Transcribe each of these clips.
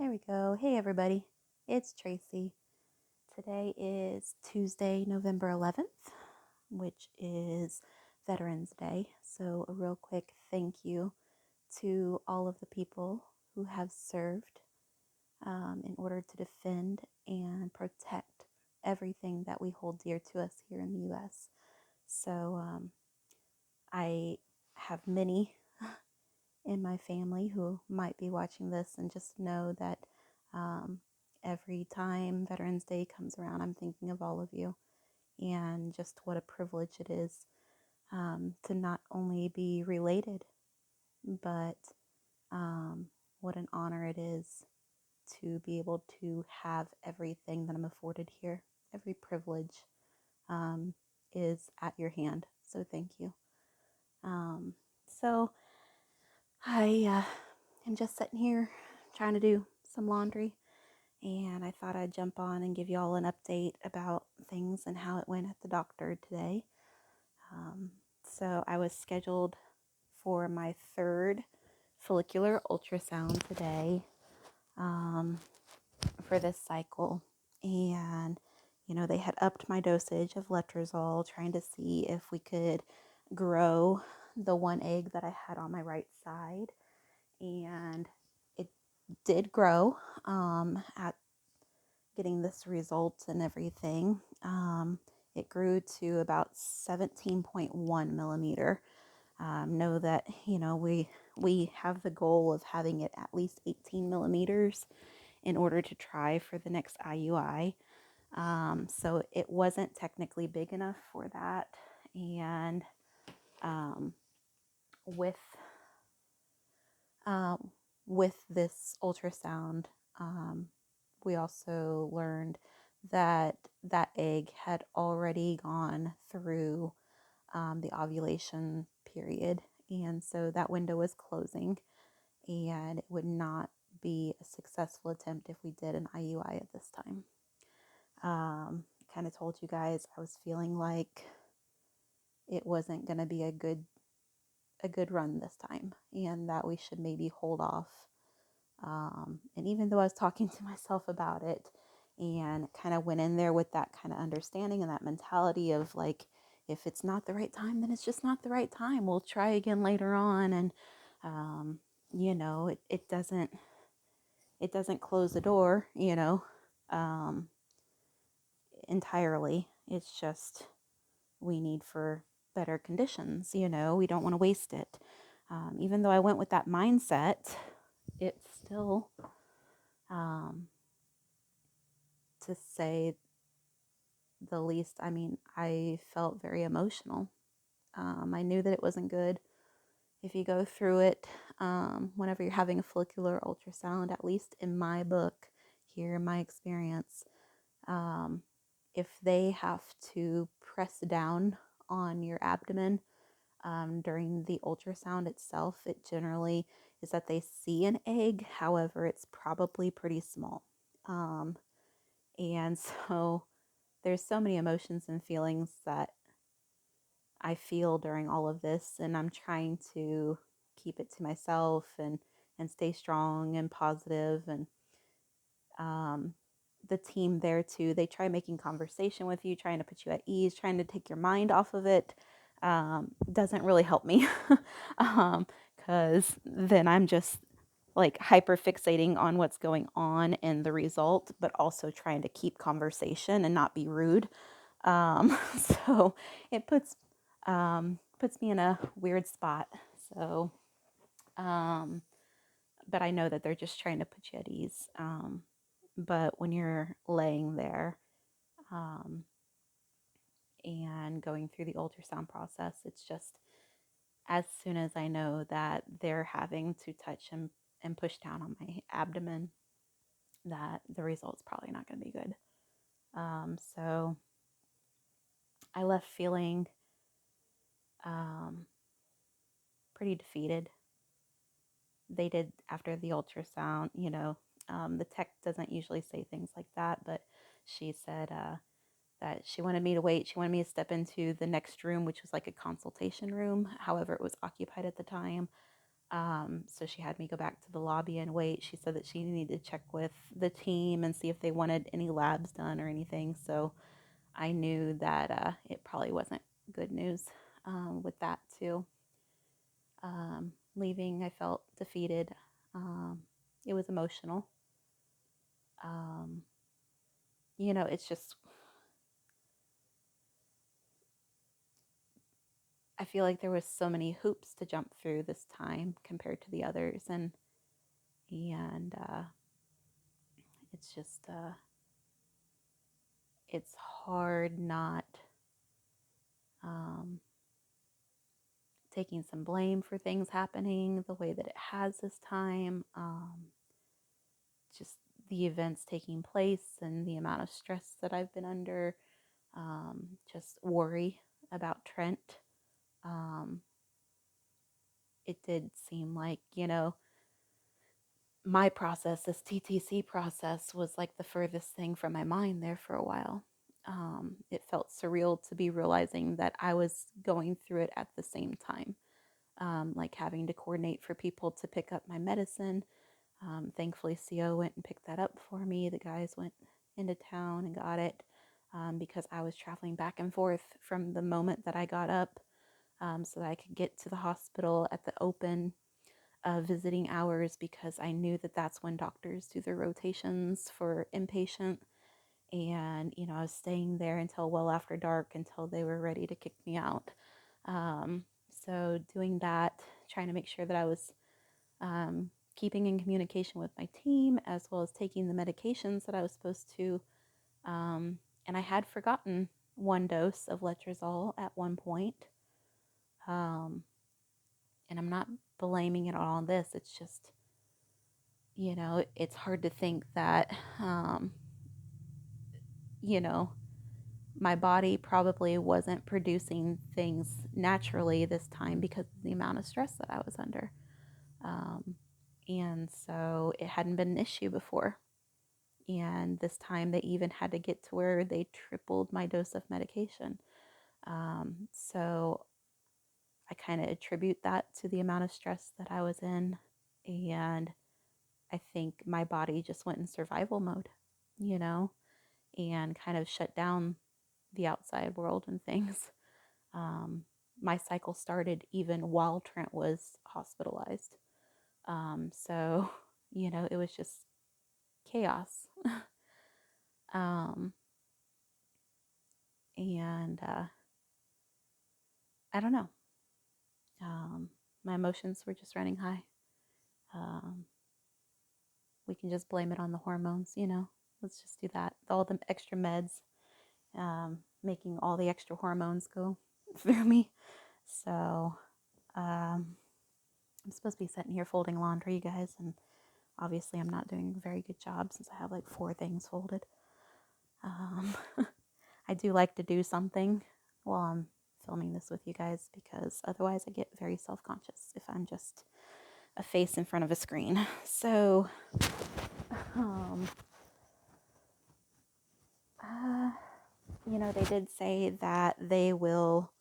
There we go. Hey, everybody. It's Tracy. Today is Tuesday, November 11th, which is Veterans Day. So, a real quick thank you to all of the people who have served in order to defend and protect everything that we hold dear to us here in the U.S. So, I have many in my family who might be watching this, and just know that um, every time Veterans Day comes around, I'm thinking of all of you, and just what a privilege it is to not only be related, but what an honor it is to be able to have everything that I'm afforded here. Every privilege is at your hand. So thank you. So I am just sitting here trying to do some laundry, and I thought I'd jump on and give you all an update about things and how it went at the doctor today. So I was scheduled for my third follicular ultrasound today for this cycle, and they had upped my dosage of Letrozole, trying to see if we could grow the one egg that I had on my right side, and it did grow at getting this result and everything. It grew to about 17.1 millimeter. Know that we have the goal of having it at least 18 millimeters in order to try for the next IUI. So it wasn't technically big enough for that, and with with this ultrasound, we also learned that that egg had already gone through the ovulation period, and so that window was closing, and it would not be a successful attempt if we did an IUI at this time. Kind of told you guys I was feeling like it wasn't going to be a good run this time, and that we should maybe hold off. And even though I was talking to myself about it and kind of went in there with that kind of understanding and that mentality of like, if it's not the right time, then it's just not the right time. We'll try again later on. And, it doesn't close the door, entirely. It's just, we need for better conditions, we don't want to waste it. Even though I went with that mindset, it's still, to say the least, I felt very emotional. I knew that it wasn't good. If you go through it, whenever you're having a follicular ultrasound, at least in my book, here in my experience, if they have to press down on your abdomen during the ultrasound itself, it generally is that they see an egg. However, it's probably pretty small. And so there's so many emotions and feelings that I feel during all of this, and I'm trying to keep it to myself and stay strong and positive. And the team there too, they try making conversation with you, trying to put you at ease, trying to take your mind off of it. Doesn't really help me, because then I'm just like hyper fixating on what's going on and the result, but also trying to keep conversation and not be rude. So it puts me in a weird spot. So, but I know that they're just trying to put you at ease. But when you're laying there and going through the ultrasound process, it's just, as soon as I know that they're having to touch and push down on my abdomen, that the result's probably not going to be good. So I left feeling pretty defeated. They did, after the ultrasound, the tech doesn't usually say things like that, but she said that she wanted me to wait. She wanted me to step into the next room, which was like a consultation room. However, it was occupied at the time. So she had me go back to the lobby and wait. She said that she needed to check with the team and see if they wanted any labs done or anything. So I knew that it probably wasn't good news with that too. Leaving, I felt defeated. It was emotional. Um, it's just, I feel like there was so many hoops to jump through this time compared to the others, and it's just it's hard not um, taking some blame for things happening the way that it has this time. Just the events taking place and the amount of stress that I've been under. Just worry about Trent. Um, it did seem like, my process, this TTC process, was like the furthest thing from my mind there for a while. It felt surreal to be realizing that I was going through it at the same time, like having to coordinate for people to pick up my medicine. Thankfully, CO went and picked that up for me. The guys went into town and got it because I was traveling back and forth from the moment that I got up so that I could get to the hospital at the open visiting hours because I knew that that's when doctors do their rotations for inpatient. And, I was staying there until well after dark until they were ready to kick me out. So doing that, trying to make sure that I was keeping in communication with my team as well as taking the medications that I was supposed to. And I had forgotten one dose of Letrozole at one point. And I'm not blaming it all on this. It's just, it's hard to think that, you know, my body probably wasn't producing things naturally this time because of the amount of stress that I was under. And so it hadn't been an issue before. And this time they even had to get to where they tripled my dose of medication. So I kind of attribute that to the amount of stress that I was in. And I think my body just went in survival mode, you know, and kind of shut down the outside world and things. Um, my cycle started even while Trent was hospitalized. So, it was just chaos. um, and I don't know. Um, my emotions were just running high. Um, we can just blame it on the hormones. Let's just do that. All the extra meds, making all the extra hormones go through me. So, I'm supposed to be sitting here folding laundry, you guys, and obviously I'm not doing a very good job since I have like 4 things folded. Um, I do like to do something while I'm filming this with you guys because otherwise I get very self-conscious if I'm just a face in front of a screen. So, um, uh, they did say that they will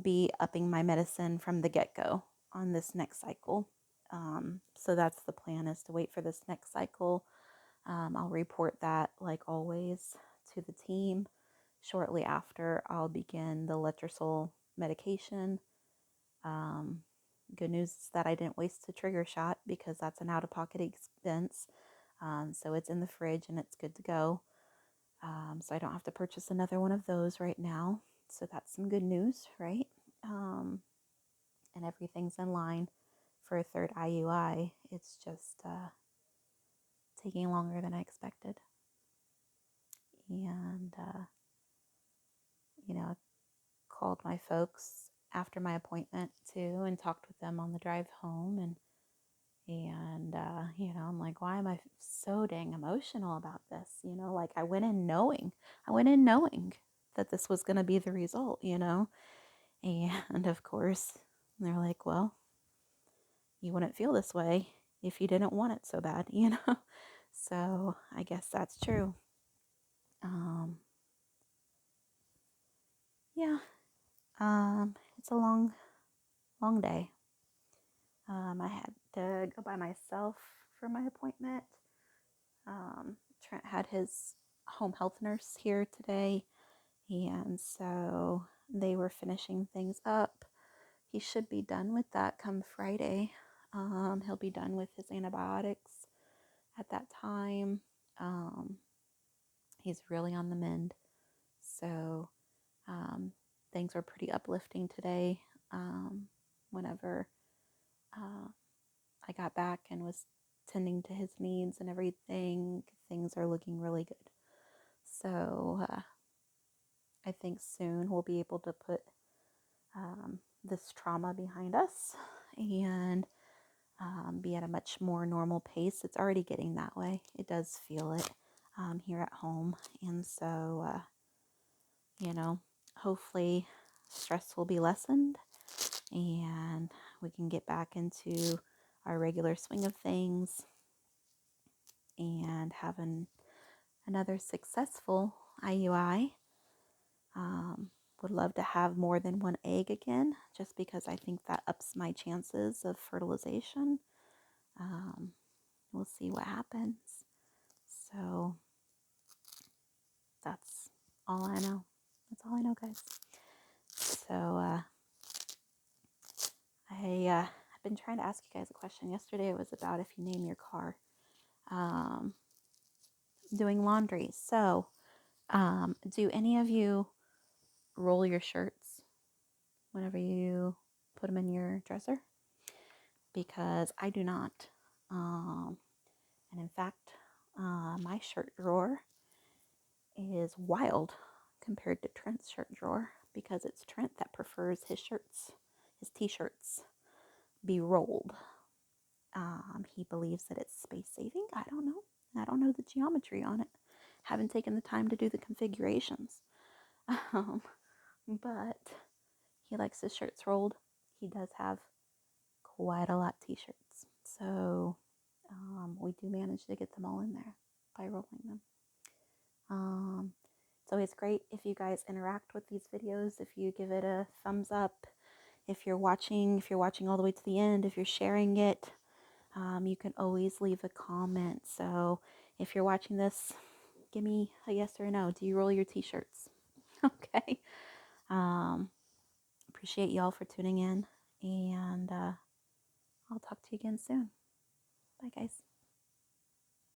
be upping my medicine from the get-go on this next cycle. So that's the plan, is to wait for this next cycle. I'll report that, like always, to the team. Shortly after, I'll begin the Letrozole medication. Good news is that I didn't waste a trigger shot because that's an out-of-pocket expense. So it's in the fridge and it's good to go. So I don't have to purchase another one of those right now. So that's some good news, right? And everything's in line for a third IUI. It's just taking longer than I expected. And, I called my folks after my appointment too and talked with them on the drive home. And I'm like, why am I so dang emotional about this? Like I went in knowing that this was going to be the result. And of course, they're like, well, you wouldn't feel this way if you didn't want it so bad. So I guess that's true. Yeah. It's a long, long day. I had to go by myself for my appointment. Trent had his home health nurse here today, and so they were finishing things up. He should be done with that come Friday. He'll be done with his antibiotics at that time. He's really on the mend. So things were pretty uplifting today. Whenever I got back and was tending to his needs and everything, things are looking really good. So I think soon we'll be able to put this trauma behind us and be at a much more normal pace. It's already getting that way. It does feel it here at home. And so, hopefully stress will be lessened and we can get back into our regular swing of things and have another successful IUI. Would love to have more than one egg again, just because I think that ups my chances of fertilization. We'll see what happens. So that's all I know. That's all I know, guys. So I've been trying to ask you guys a question. Yesterday it was about if you name your car. Doing laundry. So do any of you roll your shirts whenever you put them in your dresser? Because I do not. And in fact, my shirt drawer is wild compared to Trent's shirt drawer, because it's Trent that prefers his t-shirts, be rolled. He believes that it's space saving. I don't know. I don't know the geometry on it. Haven't taken the time to do the configurations. But he likes his shirts rolled. He does have quite a lot of t-shirts. So we do manage to get them all in there by rolling them. It's always great if you guys interact with these videos, if you give it a thumbs up, if you're watching all the way to the end, if you're sharing it, you can always leave a comment. So if you're watching this, give me a yes or a no. Do you roll your t-shirts? Okay. Appreciate y'all for tuning in, and I'll talk to you again soon. Bye, guys.